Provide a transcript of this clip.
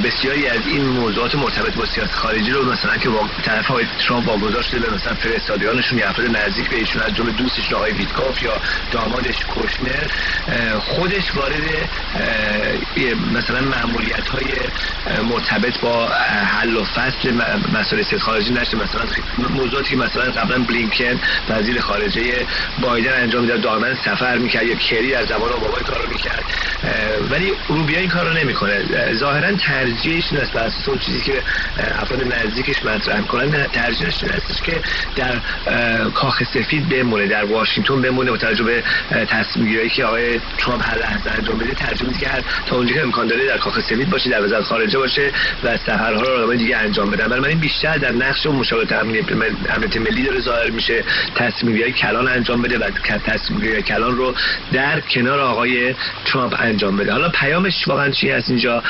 بسیاری از این موضوعات مرتبط با سیاست خارجی رو مثلا که طرف های ترامپ واگذار شده به مثلا فرستادیانشون یا افراد نزدیک به ایشون از جمله دوستش آقای ویتکاف یا دامادش کوشنر خودش وارد مثلا مأموریت‌های مرتبط با حل و فصل مسائل سیاست خارجی نشه. مثلا موضوعاتی که مثلا قبلا بلینکن وزیر خارجه بایدن انجام میداد دائما سفر میکرد یا کری در زمان اوباما کارو میکرد، ولی روبیا این کارو نمیکنه. ظاهرا ترجیحش این است، از اون چیزی که افراد نزدیکش مطرح میکنن ترجیحش این است که در کاخ سفید بمونه، در واشنگتن بمونه، با توجه به تصمیم‌گیری‌هایی که آقای ترامپ هر لحظه انجام بده ترجیح میده که تا اونجایی که امکان داره در کاخ سفید باشه، در وزارت خارجه باشه و سفرها رو آدمای دیگه انجام بدن. بنابراین بیشتر در نقش مشاورت امنیت ملی داره ظاهر میشه، تصمیم‌گیری کلان انجام بده و تصمیم‌گیری کلان رو در کنار آقای ترامپ انجام بده. حالا پیامش واقعا چی هست اینجا